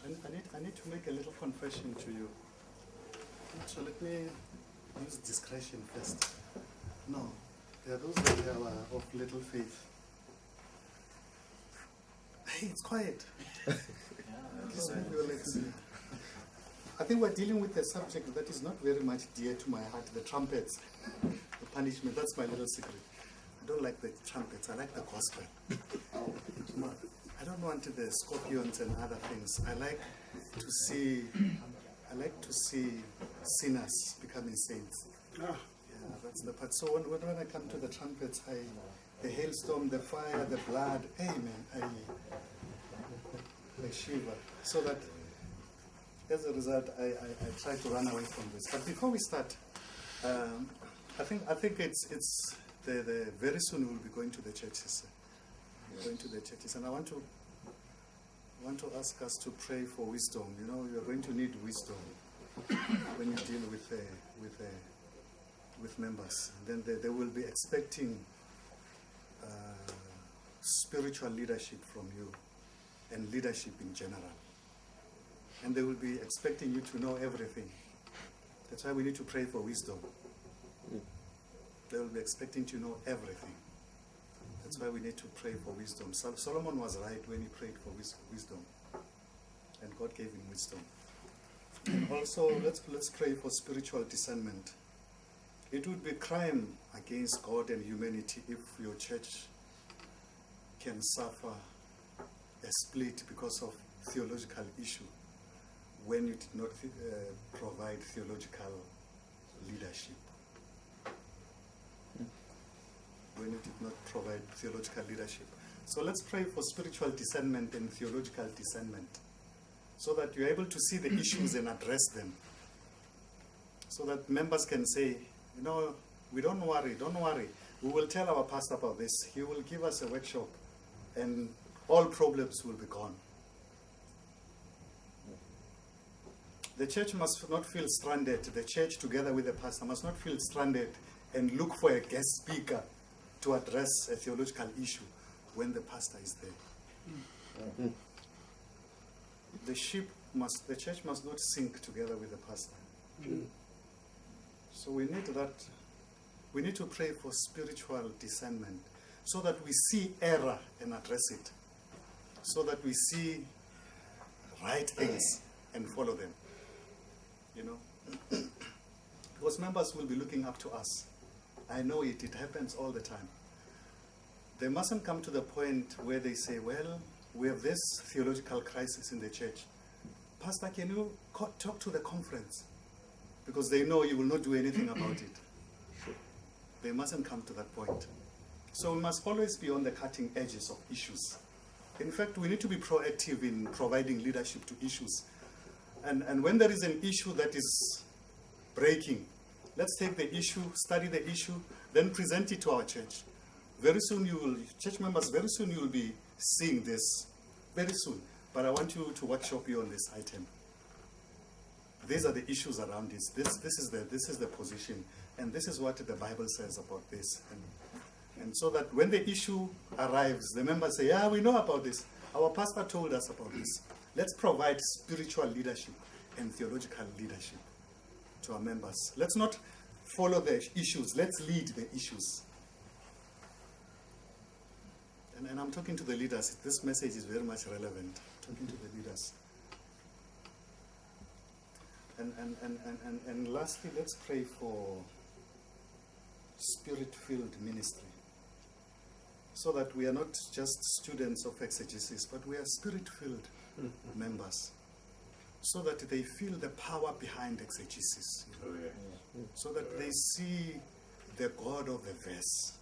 I need to make a little confession to you. So let me use discretion first. No, there are those that are of little faith. Hey, it's quiet. I think we're dealing with a subject that is not very much dear to my heart, the trumpets, the punishment. That's my little secret. I don't like the trumpets, I like the gospel. I don't want the scorpions and other things. I like to see sinners becoming saints. Yeah, that's the part. So when I come to the trumpets, the hailstorm, the fire, the blood, amen, I shiver. So that as a result, I try to run away from this. But before we start, I think it's the very soon we'll be going to the churches. We're going to the churches, and I want to ask us to pray for wisdom. You know, you're going to need wisdom when you deal with members. And then they will be expecting spiritual leadership from you and leadership in general. And they will be expecting you to know everything. That's why we need to pray for wisdom. They will be expecting to know everything. That's why we need to pray for wisdom. Solomon was right when he prayed for wisdom. And God gave him wisdom. And also, let's pray for spiritual discernment. It would be crime against God and humanity if your church can suffer a split because of theological issue when you did not provide theological leadership. When you did not provide theological leadership. So let's pray for spiritual discernment and theological discernment so that you're able to see the issues and address them. So that members can say, you know, don't worry. We will tell our pastor about this. He will give us a workshop and all problems will be gone. The church must not feel stranded. The church together with the pastor must not feel stranded and look for a guest speaker to address a theological issue when the pastor is there. The church must not sink together with the pastor. So we need that. We need to pray for spiritual discernment so that we see error and address it. So that we see right things and follow them. You know? Because members will be looking up to us. I know it happens all the time. They mustn't come to the point where they say, well, we have this theological crisis in the church. Pastor, can you talk to the conference? Because they know you will not do anything about it. They mustn't come to that point. So we must always be on the cutting edges of issues. In fact, we need to be proactive in providing leadership to issues. And when there is an issue that is breaking, let's take the issue, study the issue, then present it to our church. Very soon church members, very soon you will be seeing this. Very soon. But I want you to workshop you on this item. These are the issues around this. This is the position. And this is what the Bible says about this. And so that when the issue arrives, the members say, yeah, we know about this. Our pastor told us about this. Let's provide spiritual leadership and theological leadership to our members. Let's not follow the issues. Let's lead the issues. And I'm talking to the leaders. This message is very much relevant. I'm talking to the leaders. And lastly, let's pray for spirit-filled ministry. So that we are not just students of exegesis, but we are spirit-filled members. So that they feel the power behind exegesis. You know? So that they see the God of the verse.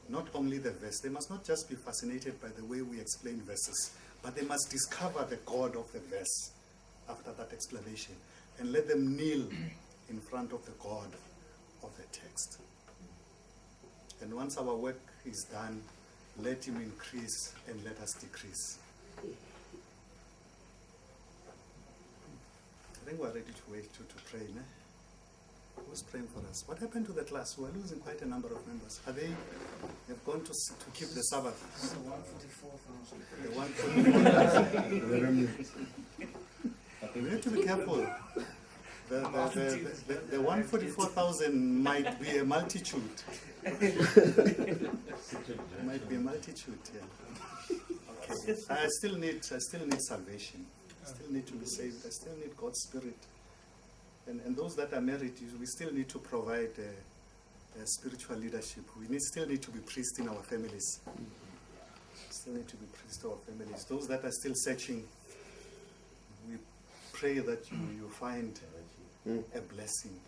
Not only the verse. They must not just be fascinated by the way we explain verses, but they must discover the God of the verse after that explanation. And let them kneel in front of the God of the text. And once our work is done, let him increase and let us decrease. I think we're ready to wait to pray. Ne? Who's praying for us? What happened to the class? We're losing quite a number of members. They've gone to keep the Sabbath. The 144,000. The 144,000. We need to be careful. The 144,000 might be a multitude. Might be a multitude, yeah. Okay. I still need salvation. I still need to be saved. I still need God's Spirit. And those that are married, we still need to provide spiritual leadership. We still need to be priests in our families. Still need to be priests in our families. Those that are still searching, we pray that you find a blessing.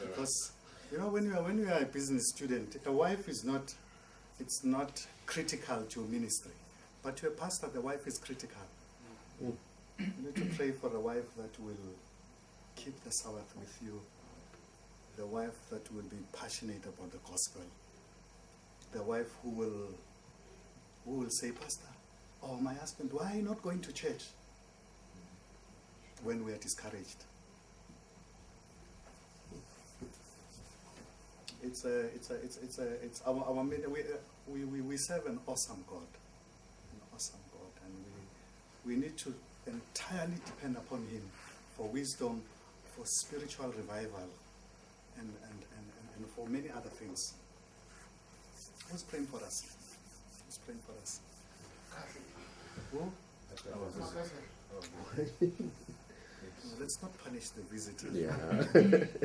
Because when you are a business student, a wife is not critical to ministry, but to a pastor, the wife is critical. You need to pray for a wife that will keep the Sabbath with you, the wife that will be passionate about the gospel, the wife who will say, Pastor, oh my husband, why are you not going to church? When we are discouraged. It's our we serve an awesome God, and we need to entirely depend upon Him for wisdom, for spiritual revival, and for many other things. Who's praying for us? Who's praying for us? Who? No, let's not punish the visitor. Yeah.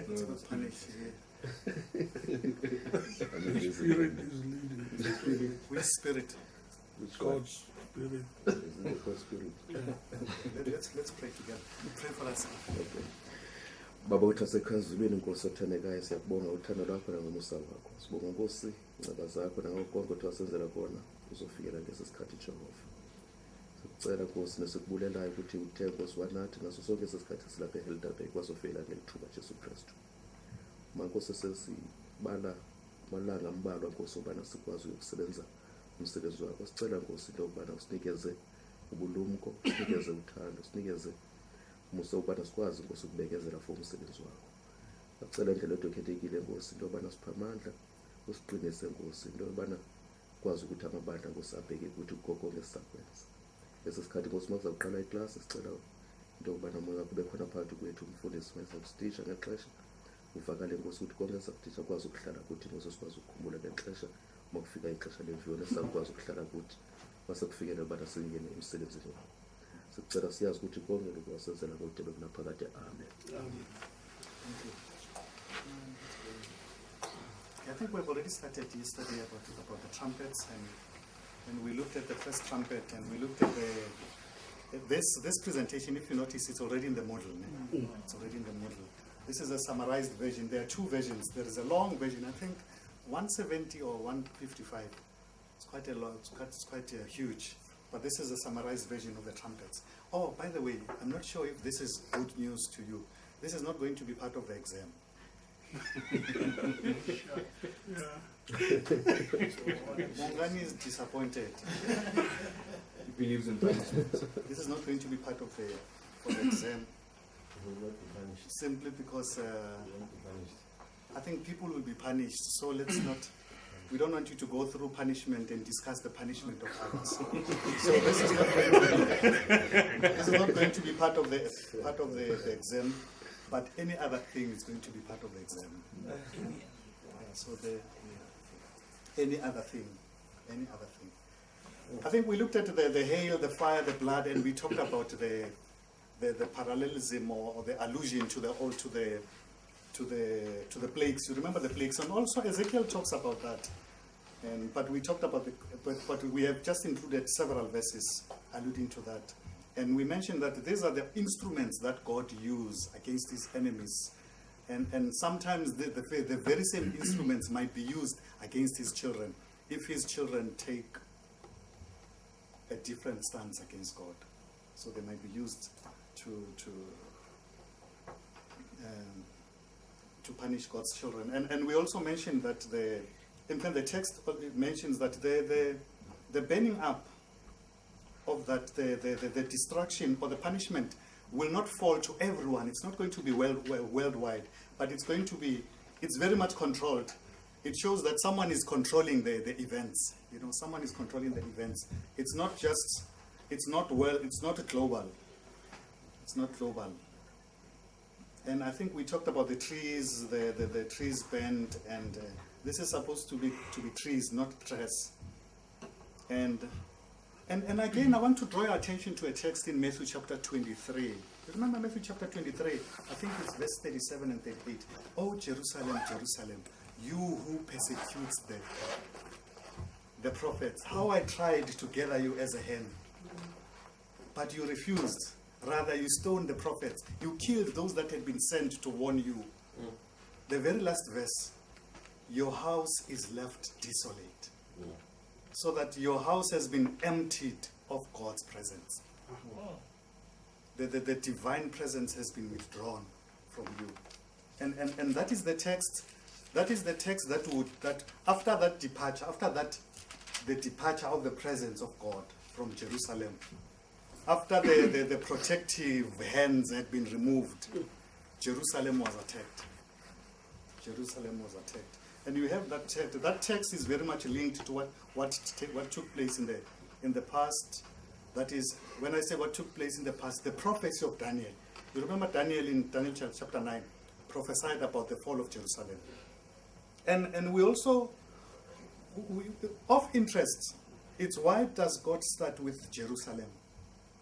Let's not punish. The Spirit is leading. Which spirit? God's Spirit. God's Spirit. Let's pray together. Pray for us. Okay. Baba wethu asekhazulwini, Nkosi othandekayo, siyakubonga uthando lwakho nangomusa wakho. Sibonga Nkosi inceba zakho nangokonke othi wasenzela kona uzofikela ngesi sikhathi Jehova. Sikucela Nkosi nesikubulelayo ukuthi uthe Nkosi wanathi ngaso sonke esi sikhathi silapha eHelderberg wazofela ngelithuba Jesu Kristu. Mankosi sesibala malanga ambalwa Nkosi ubana sikwazi ukusebenza umsebenzi wakho. Sicela Nkosi into yokubana usinikeze ubulumko, usinikeze uthando, usinikeze umusa ubana sikwazi Nkosi ukubekezela for umsebenzi wakho. Sicela indlela edokhethekile Nkosi into yokubana sipha amandla, usiqinise Nkosi into yokubana kwazi ukuthi amabandla Nkosi abheke ukuthi ugogo ngesakwenza. Esi sikhathi Nkosi makuzaqala iklasi, sicela into yokubana umoya wakho ube khona phakathi kwethu, umfundisi mayesabustisha ngexesha. Uvakale Nkosi ukuthi konke esakuthisha kwazi ukuhlala kuthi Nkosi sikwazi ukukhumbula ngexesha uma kufika ixesha lemviwo nesakwazi ukuhlala kuthi base kufikele ubana singene emsebenzini wakho. Sicela siyazi ukuthi konke lokho wasenzela kodwa bekunaphakade. Amen. I think we've already started yesterday about the trumpets, and we looked at the first trumpet, and we looked at this presentation. If you notice, it's already in the model. It's already in the model. This is a summarized version. There are two versions. There is a long version, I think 170 or 155. It's quite a lot. It's quite huge. But this is a summarized version of the trumpets. Oh, by the way, I'm not sure if this is good news to you. This is not going to be part of the exam. Mongani is disappointed. He believes in punishment. This is not going to be part of the exam. He will not be punished. Simply because He won't be punished. I think people will be punished. So let's not. We don't want you to go through punishment and discuss the punishment of others. So this is not going to be part of the exam. But any other thing is going to be part of the exam. So any other thing. I think we looked at the hail, the fire, the blood, and we talked about the parallelism or the allusion to the plagues. You remember the plagues, and also Ezekiel talks about that. But we talked about but we have just included several verses alluding to that. And we mentioned that these are the instruments that God uses against his enemies. And sometimes the very same instruments might be used against his children if his children take a different stance against God. So they might be used to punish God's children. And we also mentioned that the text mentions that the burning up of that the destruction or the punishment will not fall to everyone. It's not going to be worldwide, but it's very much controlled. It shows that someone is controlling the events. Someone is controlling the events. It's not global. It's not global. And I think we talked about the trees, the trees bend, and this is supposed to be trees, not trees. And again, I want to draw your attention to a text in Matthew chapter 23. You remember Matthew chapter 23? I think it's verse 37 and 38. Oh, Jerusalem, Jerusalem, you who persecutes the prophets, how I tried to gather you as a hen, but you refused. Rather, you stoned the prophets. You killed those that had been sent to warn you. The very last verse, your house is left desolate. So that your house has been emptied of God's presence. The divine presence has been withdrawn from you. And that is the text. That is the text that after that departure, the departure of the presence of God from Jerusalem, after the protective hands had been removed, Jerusalem was attacked. Jerusalem was attacked. And you have that text. That text is very much linked to what took place in the past. That is, when I say what took place in the past, the prophecy of Daniel. You remember Daniel in Daniel chapter 9 prophesied about the fall of Jerusalem. And we also, of interest, it's why does God start with Jerusalem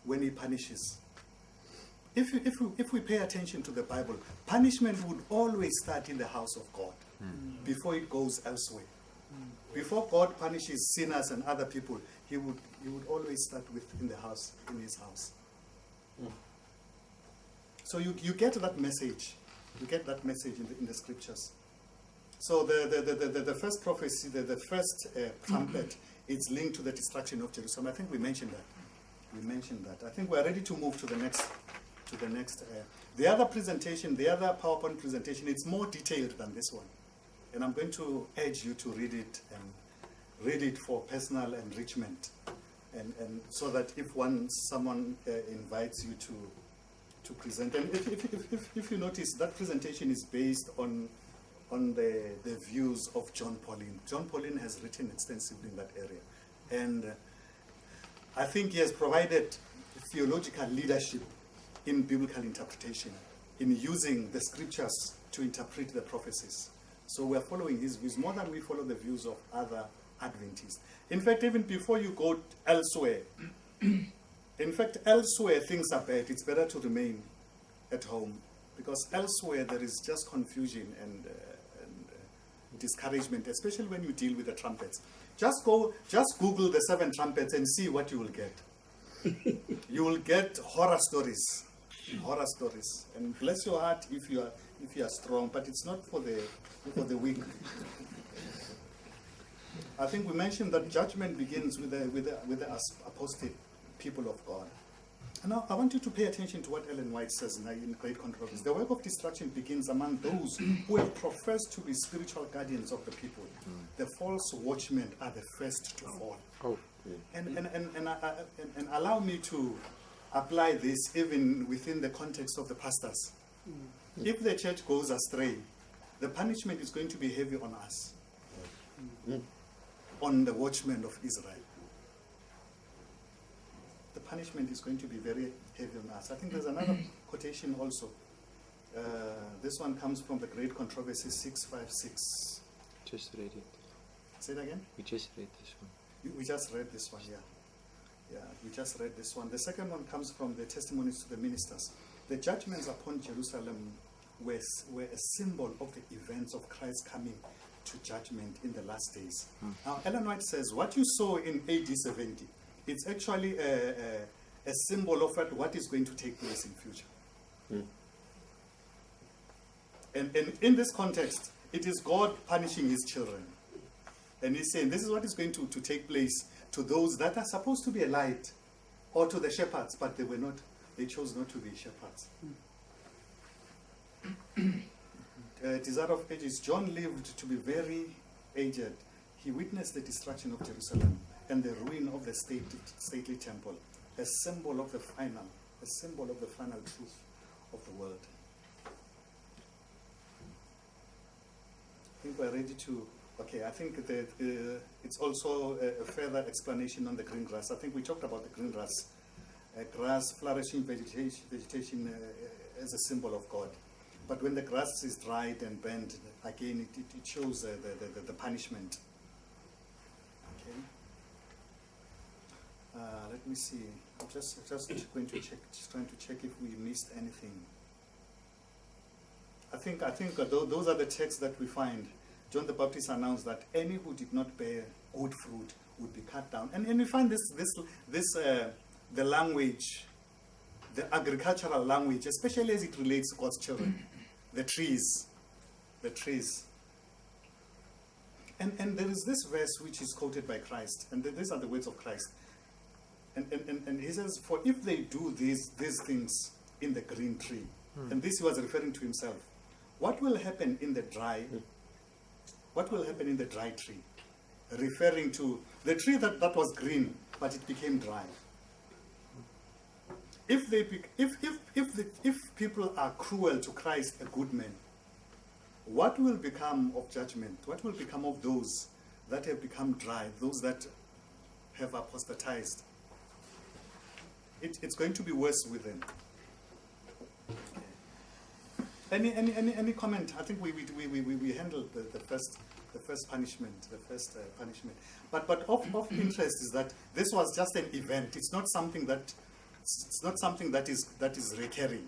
when he punishes? If we pay attention to the Bible, punishment would always start in the house of God before it goes elsewhere. Before God punishes sinners and other people, he would always start in his house. So you get that message. You get that message in the scriptures. So the first prophecy, the first trumpet, is linked to the destruction of Jerusalem. I think we mentioned that. I think we're ready to move to the next. The other presentation, the other PowerPoint presentation, it's more detailed than this one. And I'm going to urge you to read it and read it for personal enrichment. And so that if someone invites you to present, and if you notice, that presentation is based on the views of John Pauline. John Pauline has written extensively in that area. And I think he has provided theological leadership in biblical interpretation, in using the scriptures to interpret the prophecies. So we are following his views more than we follow the views of other Adventists. In fact, even before you go elsewhere, things are bad. It's better to remain at home, because elsewhere there is just confusion and discouragement, especially when you deal with the trumpets. Just Google the 7 trumpets and see what you will get. You will get horror stories, and bless your heart if you are strong. But it's not for the weak. I think we mentioned that judgment begins with the apostate people of God. And now I want you to pay attention to what Ellen White says in Great Controversy. The work of destruction begins among those who have professed to be spiritual guardians of the people. The false watchmen are the first to fall. And allow me to apply this even within the context of the pastors. If the church goes astray, the punishment is going to be heavy on us, on the watchmen of Israel. The punishment is going to be very heavy on us. I think there's another quotation also. This one comes from the Great Controversy 656. Just read it. Say it again? We just read this one. We just read this one, yeah. Yeah, we just read this one. The second one comes from the Testimonies to the Ministers. The judgments upon Jerusalem were a symbol of the events of Christ coming to judgment in the last days. Now, Ellen White says, what you saw in AD 70, it's actually a symbol of what is going to take place in future. And in this context, it is God punishing his children. And he's saying, this is what is going to take place to those that are supposed to be a light, or to the shepherds, but they were not. They chose not to be shepherds. Desire of Ages. John lived to be very aged. He witnessed the destruction of Jerusalem and the ruin of the stately temple, a symbol of the final truth of the world. I think we're ready to. Okay, I think that it's also a further explanation on the green grass. I think we talked about the green grass grass, flourishing vegetation as a symbol of God. But when the grass is dried and burned, again it shows the punishment. Okay. Let me see. I'm just going to check, trying to check if we missed anything. I think those are the texts that we find. John the Baptist announced that any who did not bear good fruit would be cut down. And we find the language, the agricultural language, especially as it relates to God's children, the trees. And there is this verse which is quoted by Christ, and these are the words of Christ. And he says, for if they do these things in the green tree, and this he was referring to himself, what will happen in the dry? What will happen in the dry tree? Referring to the tree that was green, but it became dry. If people are cruel to Christ, a good man, what will become of judgment? What will become of those that have become dry, those that have apostatized? It's going to be worse with them. Any comment? I think we handled the first punishment, But of interest is that this was just an event. It's not something that is recurring.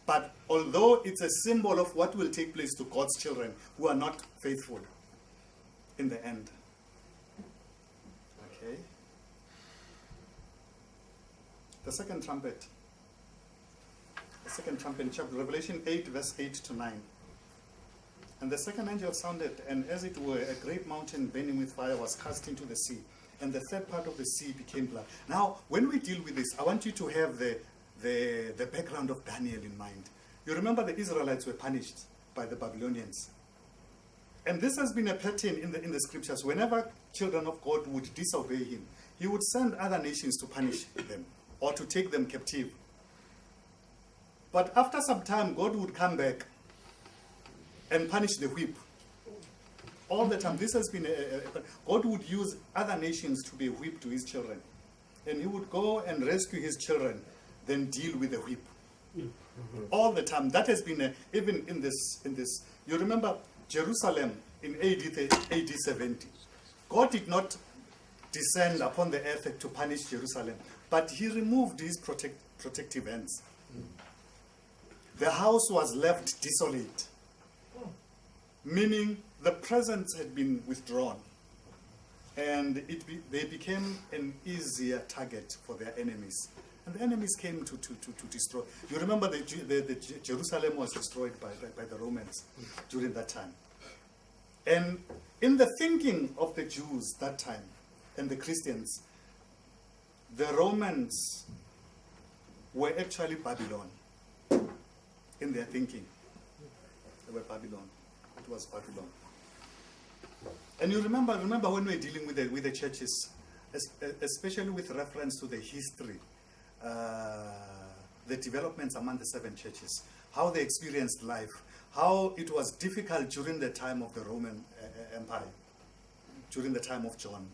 But although it's a symbol of what will take place to God's children who are not faithful in the end. Okay. The second trumpet. The second trumpet, chapter Revelation 8, verse 8 to 9. And the second angel sounded, and as it were, a great mountain burning with fire was cast into the sea, and the third part of the sea became blood. Now, when we deal with this, I want you to have the background of Daniel in mind. You remember the Israelites were punished by the Babylonians. And this has been a pattern in the scriptures. Whenever children of God would disobey him, he would send other nations to punish them or to take them captive. But after some time, God would come back and punish the whip. All the time. This has been God would use other nations to be a whip to his children. And he would go and rescue his children, then deal with the whip. All the time. That has been even in this. You remember Jerusalem in AD 70. God did not descend upon the earth to punish Jerusalem, but he removed his protective hands. The house was left desolate, meaning the presence had been withdrawn, and they became an easier target for their enemies. And the enemies came to destroy. You remember the Jerusalem was destroyed by the Romans during that time. And in the thinking of the Jews that time and the Christians, the Romans were actually Babylon. In their thinking, they were Babylon. It was Babylon. And you remember when we were dealing with the churches, especially with reference to the history, the developments among the 7 churches, how they experienced life, how it was difficult during the time of the Roman Empire, during the time of John.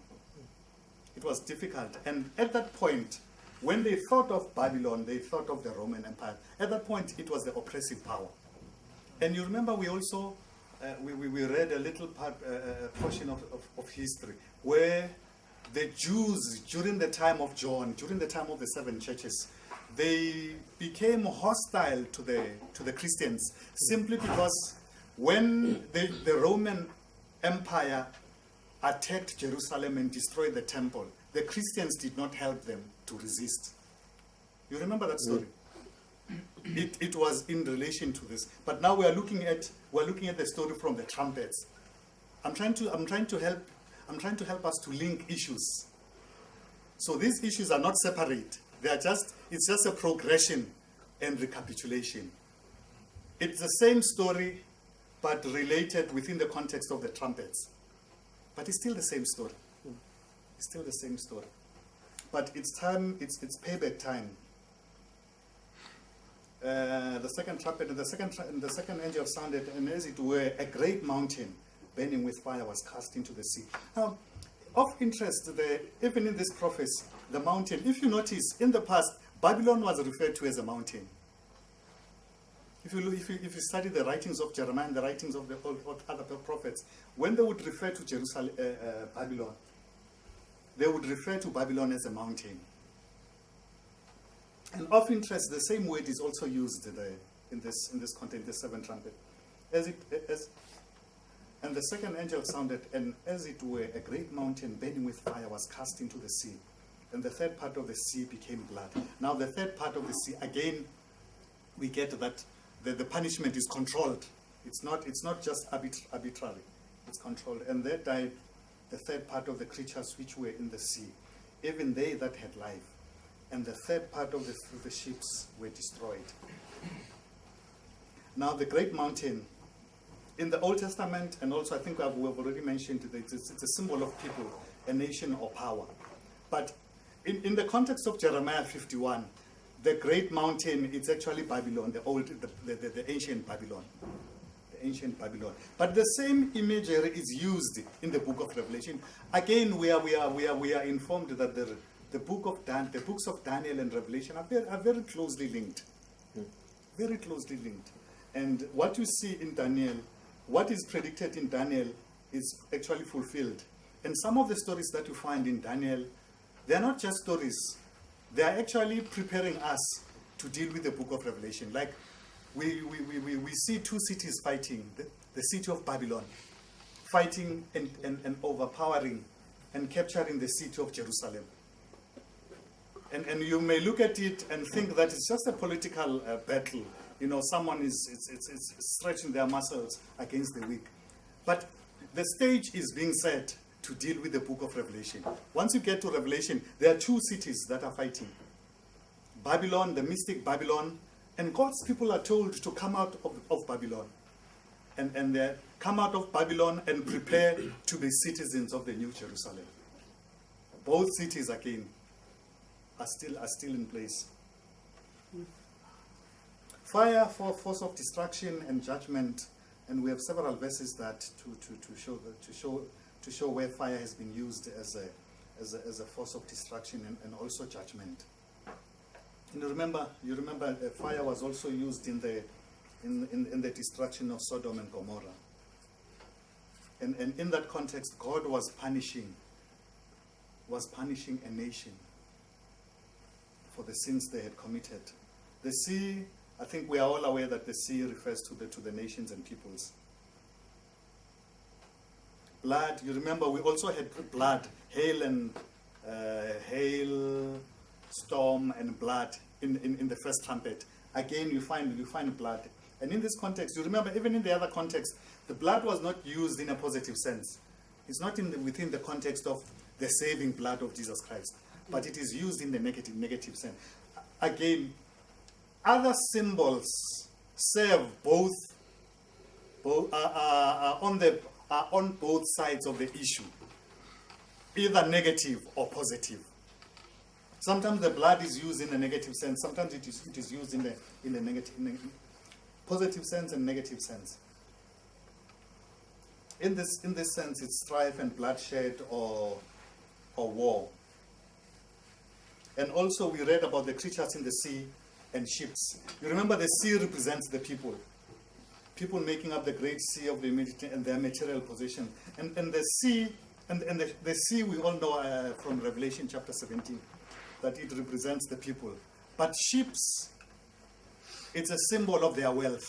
It was difficult. And at that point, when they thought of Babylon, they thought of the Roman Empire. At that point, it was the oppressive power. And you remember we also, we read a little portion of history where the Jews, during the time of John, during the time of the 7 churches, they became hostile to the Christians simply because when the Roman Empire attacked Jerusalem and destroyed the temple, the Christians did not help them to resist. You remember that story? It was in relation to this. But now we're looking at the story from the trumpets. I'm trying to help us to link issues. So these issues are not separate. It's just a progression and recapitulation. It's the same story, but related within the context of the trumpets. But it's still the same story. It's still the same story. But it's time, it's payback time. The second trumpet, and the second angel sounded, and as it were, a great mountain burning with fire was cast into the sea. Now, of interest, even in this prophecy, the mountain, if you notice, in the past, Babylon was referred to as a mountain. If you study the writings of Jeremiah and the writings of the other prophets, when they would refer to Jerusalem, Babylon, they would refer to Babylon as a mountain. And of interest, the same word is also used in this context, the seventh trumpet. And the second angel sounded, and as it were, a great mountain burning with fire was cast into the sea. And the third part of the sea became blood. Now the third part of the sea, again, we get that the punishment is controlled. It's not just arbitrary. It's controlled. And there died the third part of the creatures which were in the sea, even they that had life. And the third part of the ships were destroyed. Now the great mountain, in the Old Testament, and also I think we have already mentioned that it's a symbol of people, a nation or power. But in the context of Jeremiah 51, the great mountain, it's actually Babylon, the ancient Babylon. The ancient Babylon. But the same imagery is used in the book of Revelation. Again, we are informed that the books of Daniel and Revelation are very closely linked. Very closely linked. And what you see in Daniel, what is predicted in Daniel is actually fulfilled. And some of the stories that you find in Daniel, they are not just stories. They are actually preparing us to deal with the book of Revelation. Like we see two cities fighting, the city of Babylon, fighting and overpowering and capturing the city of Jerusalem. And you may look at it and think that it's just a political battle. You know, someone is stretching their muscles against the weak. But the stage is being set to deal with the book of Revelation. Once you get to Revelation, there are two cities that are fighting. Babylon, the mystic Babylon, and God's people are told to come out of Babylon. And they come out of Babylon and prepare to be citizens of the New Jerusalem. Both cities, again, are still in place. Fire for force of destruction and judgment, and we have several verses that to show where fire has been used as a force of destruction and also judgment. And you remember fire was also used in the destruction of Sodom and Gomorrah. And in that context, God was punishing a nation for the sins they had committed. The sea, I think we are all aware that the sea refers to the nations and peoples. Blood, you remember we also had blood, hail, storm and blood in the first trumpet. Again, you find blood. And in this context, you remember even in the other context, the blood was not used in a positive sense. It's not within the context of the saving blood of Jesus Christ, but it is used in the negative sense. Again, other symbols serve on both sides of the issue, either negative or positive. Sometimes the blood is used in a negative sense. Sometimes it is used in the positive sense and negative sense. In this sense, it's strife and bloodshed or war. And also we read about the creatures in the sea and ships. You remember the sea represents the people. People making up the great sea of the Mediterranean and their material possession. And the sea, and the sea we all know from Revelation chapter 17, that it represents the people. But ships, it's a symbol of their wealth.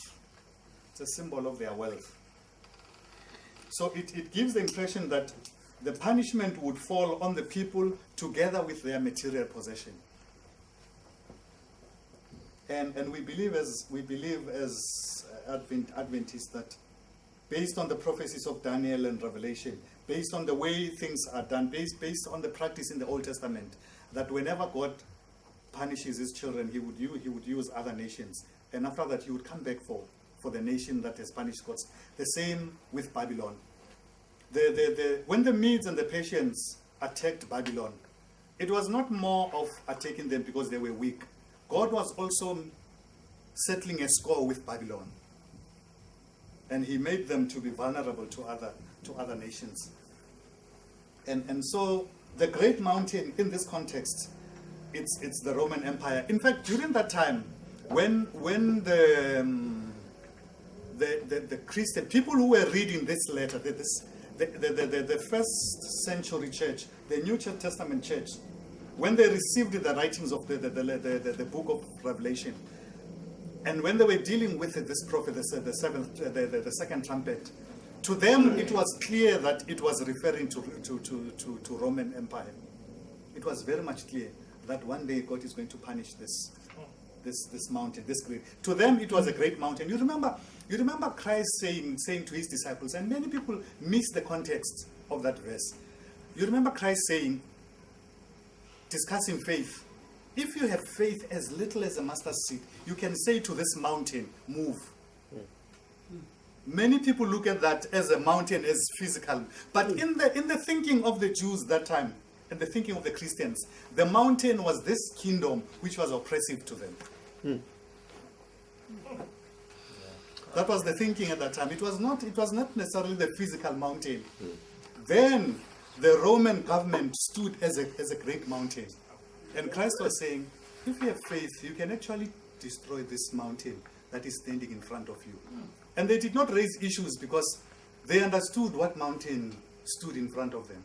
It's a symbol of their wealth. So it gives the impression that the punishment would fall on the people together with their material possession. And we believe as Adventists that based on the prophecies of Daniel and Revelation, based on the way things are done, based on the practice in the Old Testament, that whenever God punishes his children, he would use other nations. And after that, he would come back for the nation that has punished God. The same with Babylon. When the Medes and the Persians attacked Babylon, it was not more of attacking them because they were weak. God was also settling a score with Babylon. And he made them to be vulnerable to other nations. And so the great mountain in this context it's the Roman Empire. In fact, during that time, when the Christian people who were reading this letter, the first century church, the New Testament church, when they received the writings of the book of Revelation, and when they were dealing with this prophet, the second trumpet, to them it was clear that it was referring to Roman Empire. It was very much clear that one day God is going to punish this mountain, this great. To them, it was a great mountain. You remember Christ saying to his disciples, and many people miss the context of that verse. You remember Christ saying, discussing faith. If you have faith as little as a mustard seed, you can say to this mountain, move. Many people look at that as a mountain, as physical. But in the thinking of the Jews that time, and the thinking of the Christians, the mountain was this kingdom which was oppressive to them. That was the thinking at that time. It was not necessarily the physical mountain. Then the Roman government stood as a great mountain. And Christ was saying, if you have faith, you can actually destroy this mountain that is standing in front of you. And they did not raise issues because they understood what mountain stood in front of them.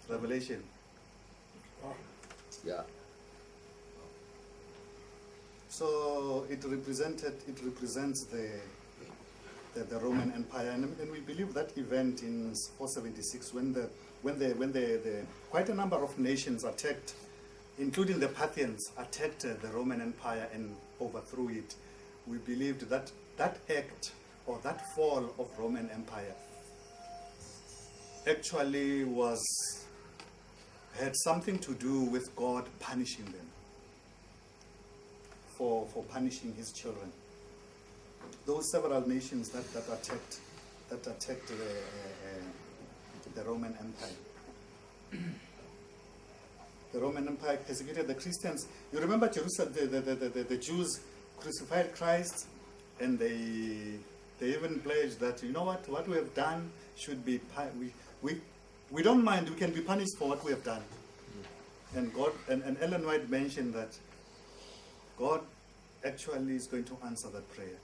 Revelation. Yeah. So it represents the Roman Empire, and we believe that event in 476 when quite a number of nations attacked, including the Parthians, attacked the Roman Empire and overthrew it. We believed that act or that fall of Roman Empire actually had something to do with God punishing them for punishing his children. Those several nations that attacked the Roman Empire. The Roman Empire persecuted the Christians. You remember Jerusalem, the Jews crucified Christ, and they even pledged that, you know what we have done should be, we don't mind, we can be punished for what we have done. And God, and Ellen White mentioned that God actually is going to answer that prayer.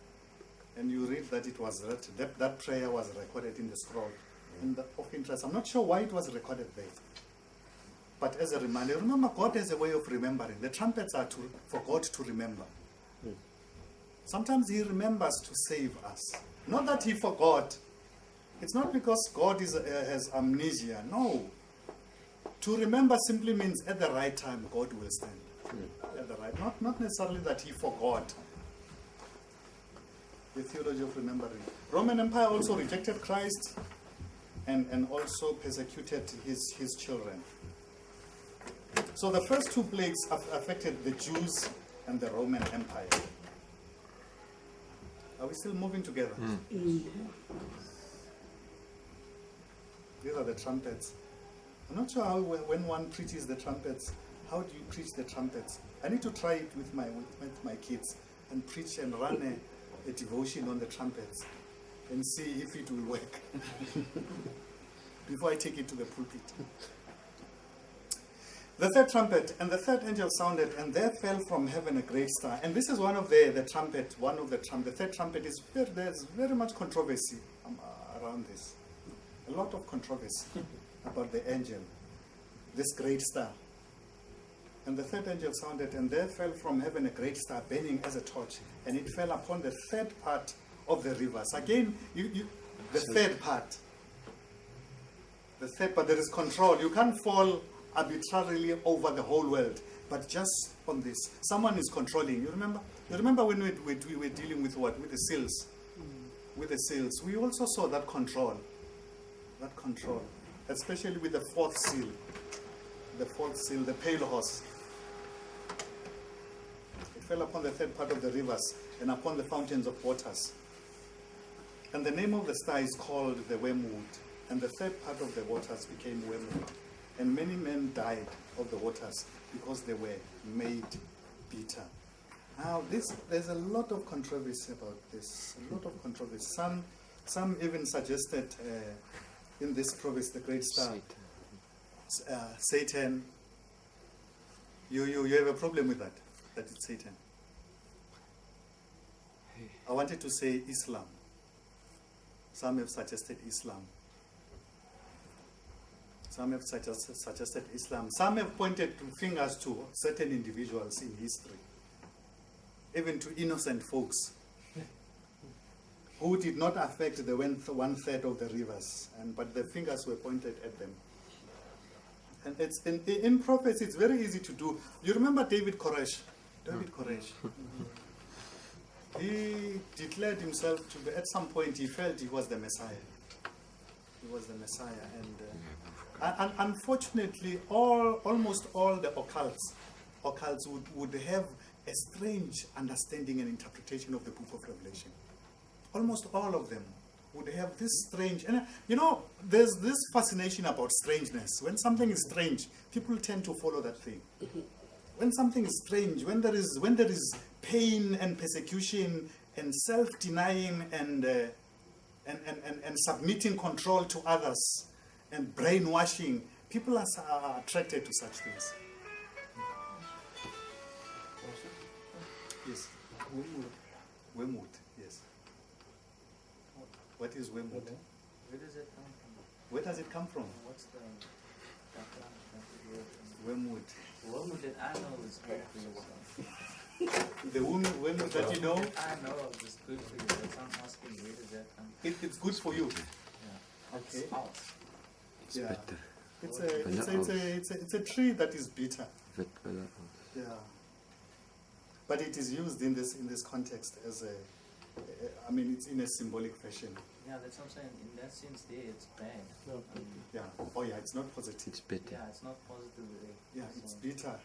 And you read that it was that prayer was recorded in the scroll. And of interest, I'm not sure why it was recorded there. But as a reminder, remember, God has a way of remembering. The trumpets are for God to remember. Sometimes he remembers to save us. Not that he forgot. It's not because God has amnesia. No. To remember simply means at the right time God will stand. At the right, not necessarily that he forgot. The theology of remembering. Roman Empire also rejected Christ and also persecuted his children. So the first two plagues affected the Jews and the Roman Empire. Are we still moving together? These are the trumpets. I'm not sure how when one preaches the trumpets, how do you preach the trumpets? I need to try it with my kids and preach and run a devotion on the trumpets and see if it will work before I take it to the pulpit. The third trumpet, and the third angel sounded, and there fell from heaven a great star. And this is one of the third trumpet is there's very much controversy around this. A lot of controversy about the angel, this great star. And the third angel sounded, and there fell from heaven a great star burning as a torch, and it fell upon the third part of the rivers. Again, the third part. The third part, there is control. You can't fall arbitrarily over the whole world, but just on this. Someone is controlling. You remember when we were dealing with what? With the seals. With the seals. We also saw that control. That control. Especially with the fourth seal. The fourth seal, the pale horse. It fell upon the third part of the rivers and upon the fountains of waters. And the name of the star is called the wormwood. And the third part of the waters became wormwood. And many men died of the waters because they were made bitter. Now, there's a lot of controversy about this. A lot of controversy. Some even suggested in this province, the great star, Satan. You have a problem with that it's Satan. I wanted to say Islam. Some have suggested Islam. Some have suggested Islam. Some have pointed fingers to certain individuals in history, even to innocent folks who did not affect the one-third of the rivers, but the fingers were pointed at them. And it's in prophets, it's very easy to do. You remember David Koresh? David Koresh. He declared himself to be, at some point he felt he was the Messiah. He was the Messiah. And unfortunately, almost all the occults would have a strange understanding and interpretation of the book of Revelation. Almost all of them would have this strange, and there's this fascination about strangeness. When something is strange, people tend to follow that thing. When something is strange, when there is pain and persecution and self-denying and submitting control to others and brainwashing, people are attracted to such things. Yes. Wormwood, yes. What is wormwood? Where does it come from? Where does it come from? What's the background of the word? Wormwood. Wormwood that I know is good for you. The wormwood that you know, I know is good for you. That's why I'm asking, where does that come from? it's good for you. Yeah. Okay. It's out. It's Yeah. bitter. It's a tree that is bitter. Vet wel uit. Yeah. But it is used in this context as it's in a symbolic fashion. Yeah, that's what I'm saying. In that sense there, it's bad. Yeah. Oh yeah, it's not positive. It's bitter. Yeah, it's not positive there. Yeah, it's bitter.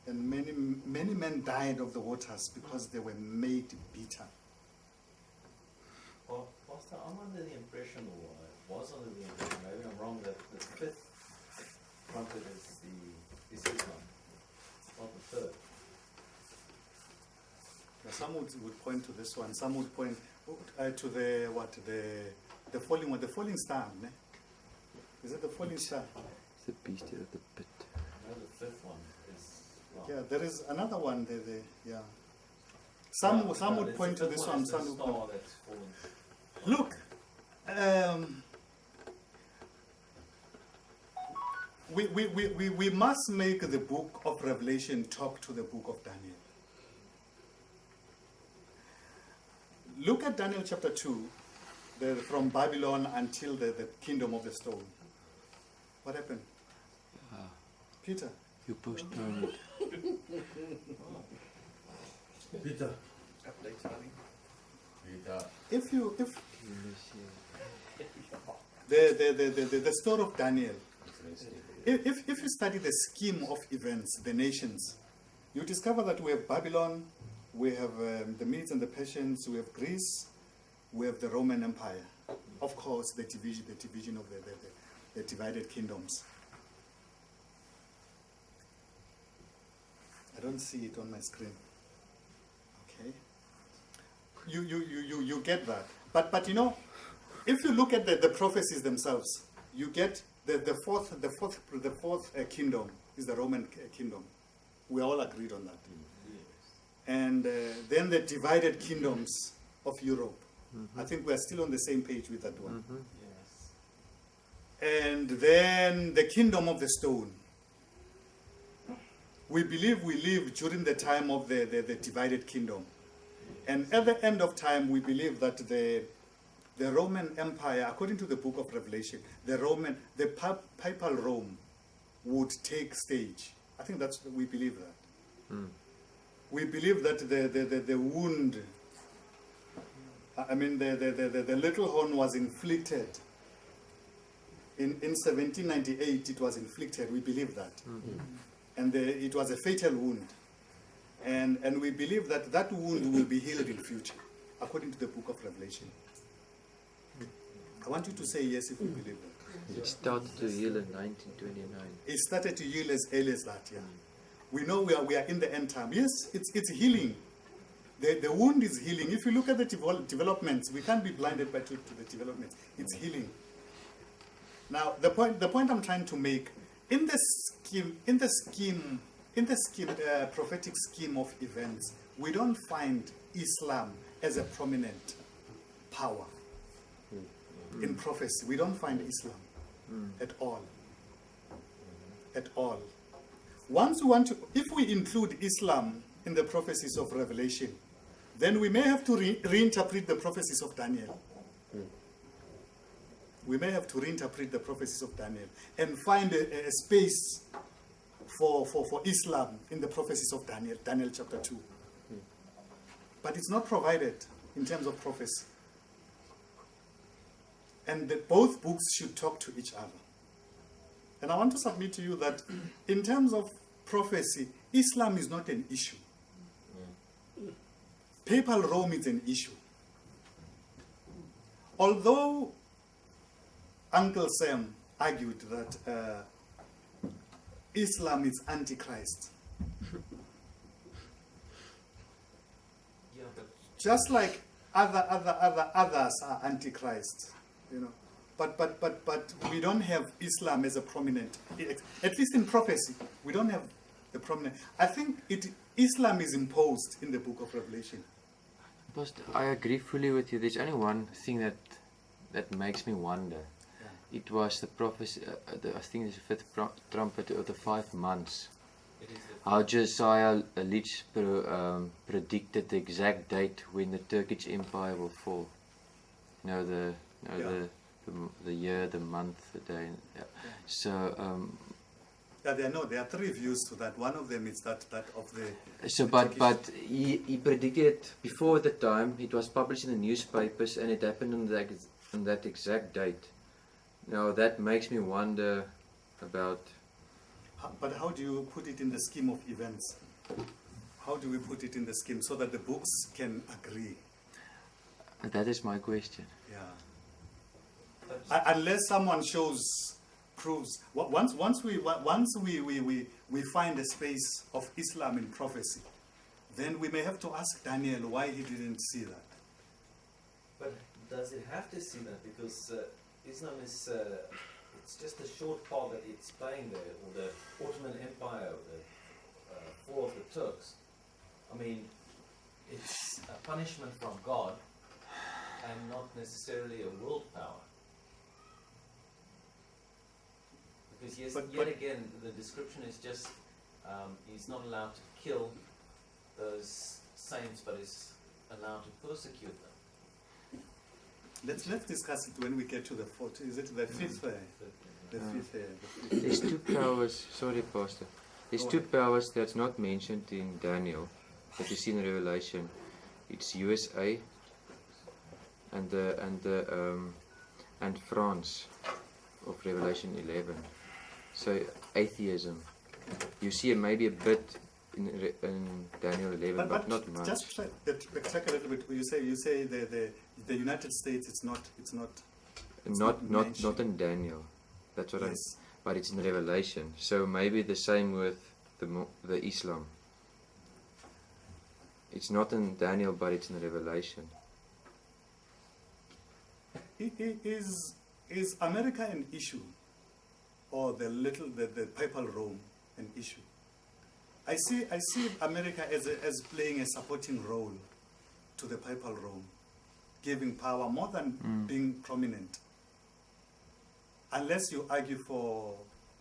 And many men died of the waters because they were made bitter. Well, Pastor, I'm under the impression, or I was under the impression, maybe I'm wrong, that the fifth trumpet is Islam, not the third. Yeah, some would point to this one. Some would point to the falling one, the falling star. Ne? Is it the falling star? It's the beast out of the pit. No, the fifth one is wrong. Yeah, there is another one there. Yeah. Some would point to this one. Some would point. That's fallen. Look, we must make the book of Revelation talk to the book of Daniel. Look at Daniel chapter 2, from Babylon until the kingdom of the stone. What happened? Peter? You postponed it. Peter. If You the story of Daniel, if you study the scheme of events, the nations, you discover that we have Babylon, we have the Medes and the Persians, we have Greece, we have the Roman Empire. Of course, the division of the divided kingdoms. I don't see it on my screen. Okay. You get that. But if you look at the prophecies themselves, you get the fourth kingdom is the Roman kingdom. We all agreed on that. And then the divided kingdoms of Europe. I think we are still on the same page with that one. Yes. And then the kingdom of the stone. We believe we live during the time of the divided kingdom. And at the end of time, we believe that the Roman Empire, according to the book of Revelation, the papal Rome would take stage. I think we believe that. We believe that the wound, the little horn was inflicted. In 1798, it was inflicted. We believe that. And it was a fatal wound. And we believe that wound will be healed in future, according to the book of Revelation. I want you to say yes if you believe that. It started to heal in 1929. It started to heal as early as that, yeah. We know we are in the end time. Yes, it's healing. The wound is healing. If you look at the developments, we can't be blinded to the developments. It's healing. Now, the point I'm trying to make, in the prophetic scheme of events, we don't find Islam as a prominent power in prophecy. We don't find Islam at all. At all. Once we want to, if we include Islam in the prophecies of Revelation, then we may have to reinterpret the prophecies of Daniel. We may have to reinterpret the prophecies of Daniel and find a space for Islam in the prophecies of Daniel, Daniel chapter 2. But it's not provided in terms of prophecy. And both books should talk to each other. And I want to submit to you that in terms of prophecy, Islam is not an issue. Papal Rome is an issue. Although Uncle Sam argued that Islam is antichrist, Yeah, but just like others are antichrist, you know. But we don't have Islam as a prominent, at least in prophecy, we don't have the prominent. I think Islam is imposed in the book of Revelation. Pastor, I agree fully with you. There's only one thing that makes me wonder. It was the prophecy, I think it's the fifth trumpet of the 5 months. it is How Josiah Leach predicted the exact date when the Turkish Empire will fall. You know, the year, the month, the day. Yeah. So, Yeah, there are 3 views to that. One of them is that of the. so the but Turkish- he predicted it before the time. It was published in the newspapers, and it happened on that exact date. Now that makes me wonder about. But how do you put it in the scheme of events? How do we put it in the scheme so that the books can agree? That is my question. Yeah. but Unless someone proves. Once we find a space of Islam in prophecy, then we may have to ask Daniel why he didn't see that. But does it have to see that? Because Islam is, it's just a short part that it's playing there, or the Ottoman Empire, the fall of the Turks. I mean, it's a punishment from God and not necessarily a world power. Because yet again, the description is just, he's not allowed to kill those saints, but is allowed to persecute them. Let's discuss it when we get to the fourth. Is it the fifth? The fifth. There's 2 powers. Sorry, Pastor. There's 2 powers that's not mentioned in Daniel, that you see in Revelation. It's USA and France of Revelation 11. So atheism. You see maybe a bit in Daniel 11, but not much. Just backtrack a little bit. You say the United States. It's not Not mentioned. in Daniel. That's what Yes. but it's in Revelation. So maybe the same with the Islam. It's not in Daniel, but it's in Revelation. Is America an issue, or the Papal Rome an issue? I see America as playing a supporting role to the Papal Rome, giving power more than being prominent. Unless you argue for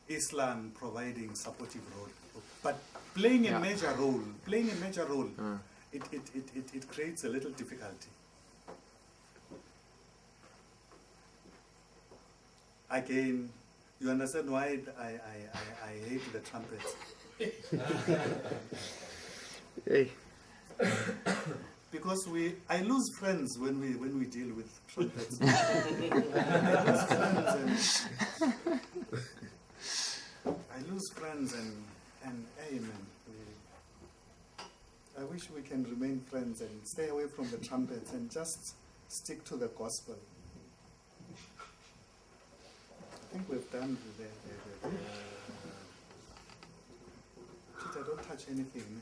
Islam providing supportive role, but playing a major role, it creates a little difficulty. Again, you understand why I hate the trumpets. Hey. Because I lose friends when we deal with trumpets. I lose friends and amen. I wish we can remain friends and stay away from the trumpets and just stick to the gospel. I think we've done Peter, don't touch anything.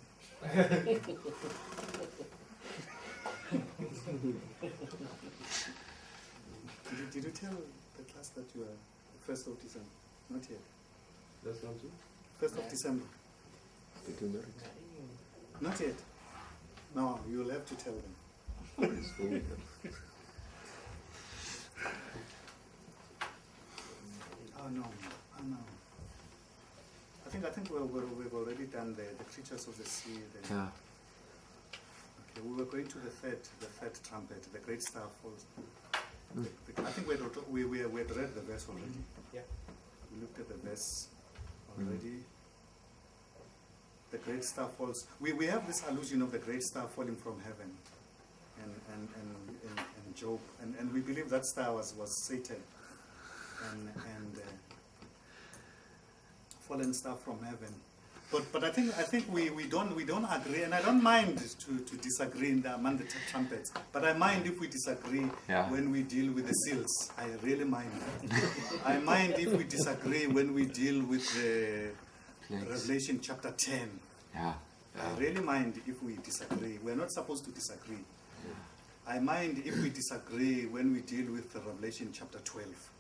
Did you tell the class that you are 1st of December. Not yet. That's not too. 1st of December. Get you married. Not yet. No, you'll have to tell them. It's full. Oh no, oh no. I think we've already done the creatures of the sea. Yeah. Okay, we were going to the third trumpet, the great star falls. I think we had read the verse already. Yeah. We looked at the verse already. The great star falls. We have this allusion of the great star falling from heaven, and Job, and we believe that star was Satan, and fallen star from heaven. But I think we don't agree, and I don't mind to disagree among the trumpets. But I mind if we disagree when we deal with the seals. I really mind. I mind if we disagree when we deal with the Revelation chapter 10. Yeah. I really mind if we disagree. We're not supposed to disagree. I mind if we disagree when we deal with the Revelation chapter 12.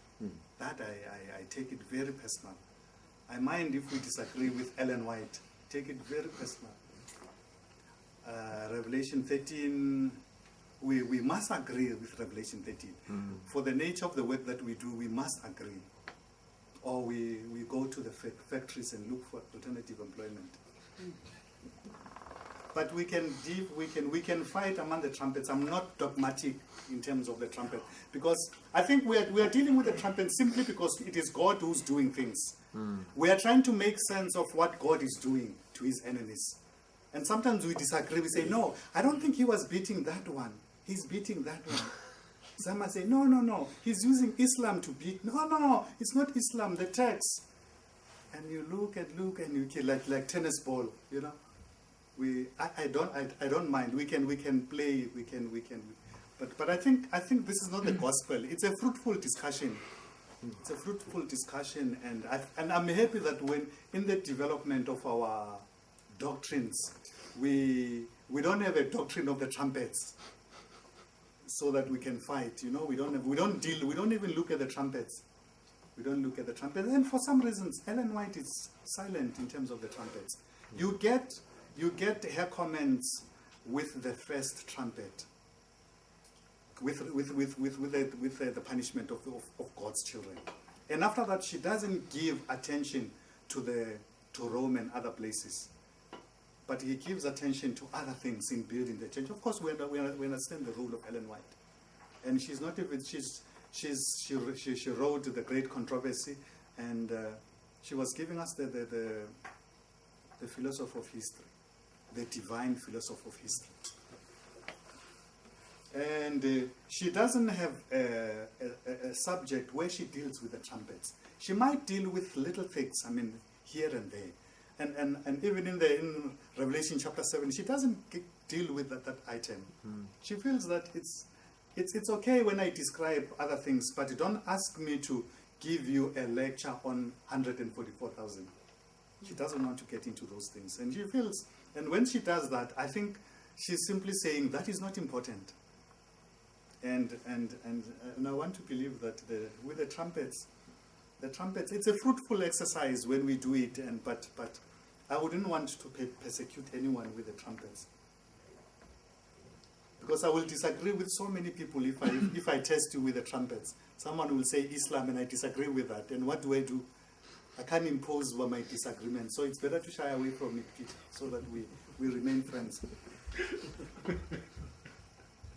That I take it very personal. I mind if we disagree with Ellen White. Take it very personal. Revelation 13, we must agree with Revelation 13. For the nature of the work that we do, we must agree. Or we go to the factories and look for alternative employment. But we can fight among the trumpets. I'm not dogmatic in terms of the trumpet, because I think we are dealing with the trumpet simply because it is God who's doing things. We are trying to make sense of what God is doing to his enemies. And sometimes we disagree. We say, no, I don't think he was beating that one. He's beating that one. Some might say, no, he's using Islam to beat. No, it's not Islam, the text. And you look and you kill like tennis ball, you know. I don't mind. We can play. We can. But I think this is not the gospel. It's a fruitful discussion. It's a fruitful discussion, and I'm happy that when in the development of our doctrines, we don't have a doctrine of the trumpets, so that we can fight. You know, we don't even look at the trumpets. We don't look at the trumpets, and for some reasons, Ellen White is silent in terms of the trumpets. You get her comments with the first trumpet, with the punishment of God's children, and after that she doesn't give attention to Rome and other places, but he gives attention to other things in building the church. Of course, we understand the role of Ellen White, and she's not even she wrote the Great Controversy, and she was giving us the philosophy of history, the divine philosophy of history. And she doesn't have a subject where she deals with the trumpets. She might deal with little things, here and there. And even in Revelation chapter 7, she doesn't deal with that item. She feels that it's okay when I describe other things, but don't ask me to give you a lecture on 144,000. She doesn't want to get into those things. And she feels, and when she does that, I think she's simply saying that is not important. And I want to believe that with the trumpets, it's a fruitful exercise when we do it, but I wouldn't want to persecute anyone with the trumpets. Because I will disagree with so many people if I test you with the trumpets. Someone will say Islam and I disagree with that. And what do? I can't impose my disagreement. So it's better to shy away from it, Peter, so that we remain friends.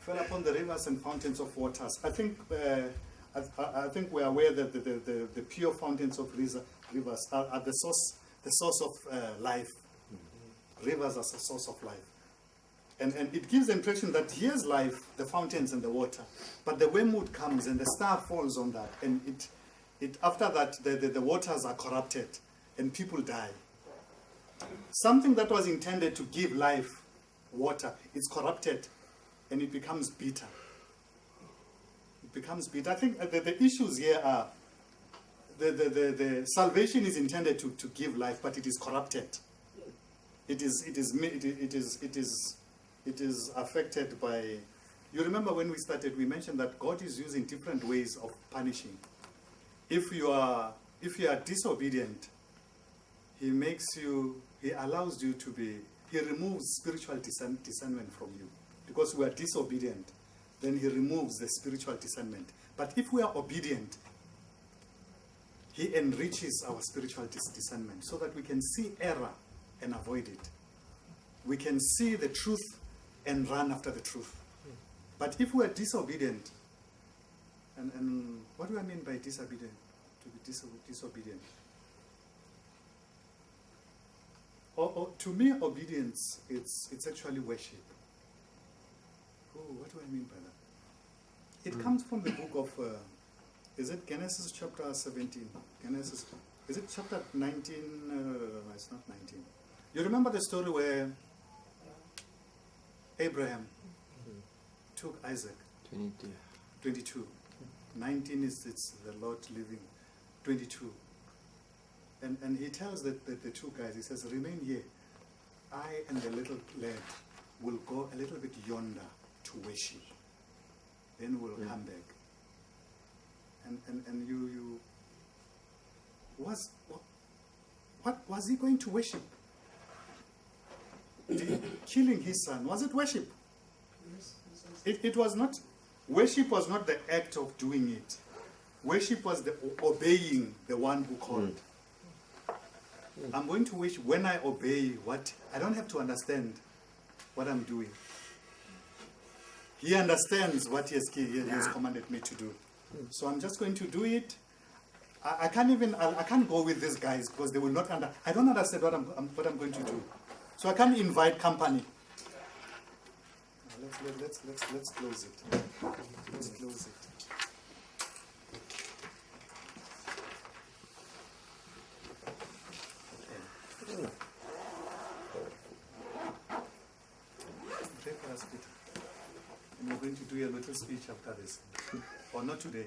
Fell upon the rivers and fountains of waters. I think we are aware that the pure fountains of rivers are the source of life. Rivers are the source of life. And it gives the impression that here's life, the fountains and the water. But the wormwood comes and the star falls on that. And after that, the waters are corrupted and people die. Something that was intended to give life, water, is corrupted and it becomes bitter. It becomes bitter. I think the issues here are the salvation is intended to give life, but it is corrupted. It is affected by. You remember when we started, we mentioned that God is using different ways of punishing. if you are disobedient, he allows you to be, he removes spiritual discernment from you. Because we are disobedient, then he removes the spiritual discernment. But if we are obedient, he enriches our spiritual discernment so that we can see error and avoid it. We can see the truth and run after the truth. But if we are disobedient, and what do I mean by disobedient? To be disobedient. To me, obedience, it's actually worship. Oh, what do I mean by that? It comes from the book of, is it Genesis chapter 17? Genesis, is it chapter 19? No, it's not 19. You remember the story where Abraham took Isaac? 22. 22. 19 is it's the Lord living. 22. And he tells the two guys, he says, remain here. I and the little lad will go a little bit yonder to worship. Then we'll come back. And you what was he going to worship? Killing his son, was it worship? It was not. Worship was not the act of doing it. Worship was the obeying the one who called. I'm going to worship when I obey what I don't have to understand what I'm doing. He understands what he has commanded me to do. So I'm just going to do it. I can't go with these guys because they will not I don't understand what I'm going to do. So I can't invite company. Let's close it. Let's close it. Pray for us, Peter. And we're going to do a little speech after this. Or not today.